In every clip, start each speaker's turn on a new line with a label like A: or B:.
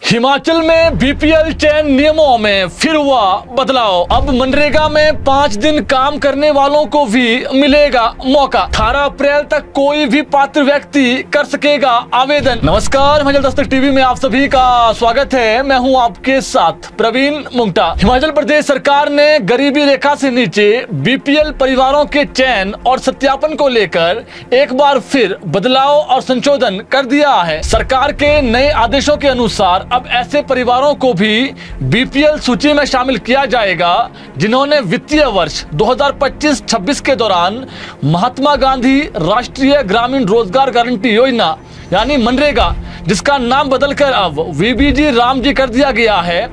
A: हिमाचल में बीपीएल चयन नियमों में फिर हुआ बदलाव। अब मनरेगा में 5 दिन काम करने वालों को भी मिलेगा मौका। 18 अप्रैल तक कोई भी पात्र व्यक्ति कर सकेगा आवेदन। नमस्कार, हिमाचल दस्तक टीवी में आप सभी का स्वागत है। मैं हूं आपके साथ प्रवीण मुंगटा। हिमाचल प्रदेश सरकार ने गरीबी रेखा से नीचे बीपीएल परिवारों के चयन और सत्यापन को लेकर एक बार फिर बदलाव और संशोधन कर दिया है। सरकार के नए आदेशों के अनुसार अब ऐसे परिवारों को भी बीपीएल सूची में शामिल किया जाएगा जिन्होंने वित्तीय वर्ष 2025-26 के दौरान महात्मा गांधी राष्ट्रीय ग्रामीण रोजगार गारंटी योजना यानी मनरेगा, जिसका नाम बदलकर अब वीबीजी रामजी कर दिया गया है,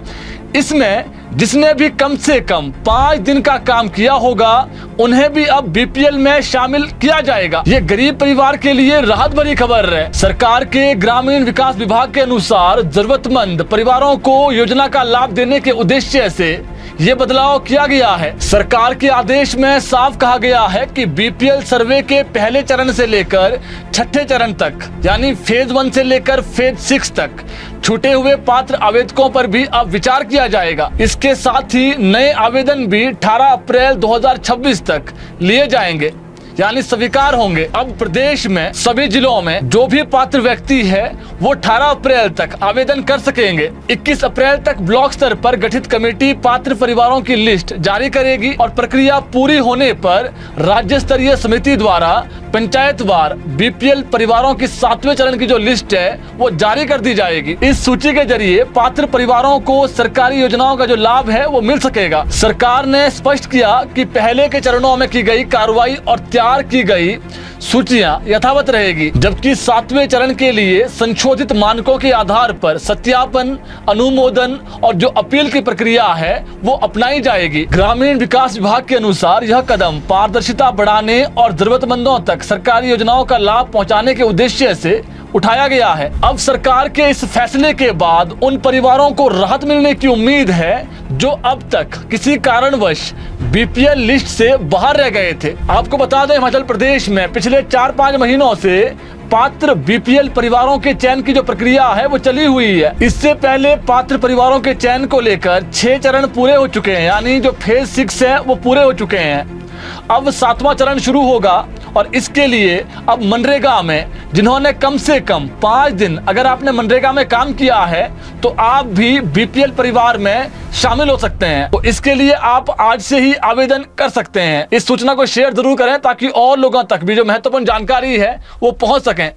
A: इसमें जिसने भी कम से कम 5 दिन का काम किया होगा उन्हें भी अब बीपीएल में शामिल किया जाएगा। ये गरीब परिवार के लिए राहत भरी खबर है। सरकार के ग्रामीण विकास विभाग के अनुसार जरूरतमंद परिवारों को योजना का लाभ देने के उद्देश्य से ये बदलाव किया गया है। सरकार के आदेश में साफ कहा गया है कि बीपीएल सर्वे के पहले चरण से लेकर छठे चरण तक यानी फेज 1 से लेकर फेज 6 तक छूटे हुए पात्र आवेदकों पर भी अब विचार किया जाएगा। इसके साथ ही नए आवेदन भी 18 अप्रैल 2026 तक लिए जाएंगे यानी स्वीकार होंगे। अब प्रदेश में सभी जिलों में जो भी पात्र व्यक्ति है वो 18 अप्रैल तक आवेदन कर सकेंगे। 21 अप्रैल तक ब्लॉक स्तर पर गठित कमेटी पात्र परिवारों की लिस्ट जारी करेगी और प्रक्रिया पूरी होने पर राज्य स्तरीय समिति द्वारा पंचायतवार बीपीएल परिवारों की 7वें चरण की जो लिस्ट है वो जारी कर दी जाएगी। इस सूची के जरिए पात्र परिवारों को सरकारी योजनाओं का जो लाभ है वो मिल सकेगा। सरकार ने स्पष्ट किया कि पहले के चरणों में की गई कार्रवाई और तैयार की गई सूचियां यथावत रहेगी, जबकि 7वें चरण के लिए संशोधित मानकों के आधार पर सत्यापन, अनुमोदन और जो अपील की प्रक्रिया है वो अपनाई जाएगी। ग्रामीण विकास विभाग के अनुसार यह कदम पारदर्शिता बढ़ाने और जरूरतमंदों तक सरकारी योजनाओं का लाभ पहुंचाने के उद्देश्य से उठाया गया है। अब सरकार के इस फैसले के बाद उन परिवारों को राहत मिलने की उम्मीद है जो अब तक किसी कारणवश बीपीएल लिस्ट से बाहर रह गए थे। आपको बता दें, हिमाचल प्रदेश में पिछले 4-5 महीनों से पात्र बीपीएल परिवारों के चयन की जो प्रक्रिया है वो चली हुई है। इससे पहले पात्र परिवारों के चयन को लेकर 6 चरण पूरे हो चुके हैं यानी जो फेज 6 है वो पूरे हो चुके हैं। अब 7वां चरण शुरू होगा और इसके लिए अब मनरेगा में जिन्होंने कम से कम 5 दिन अगर आपने मनरेगा में काम किया है तो आप भी बीपीएल परिवार में शामिल हो सकते हैं। तो इसके लिए आप आज से ही आवेदन कर सकते हैं। इस सूचना को शेयर जरूर करें ताकि और लोगों तक भी जो महत्वपूर्ण जानकारी है वो पहुंच सकें।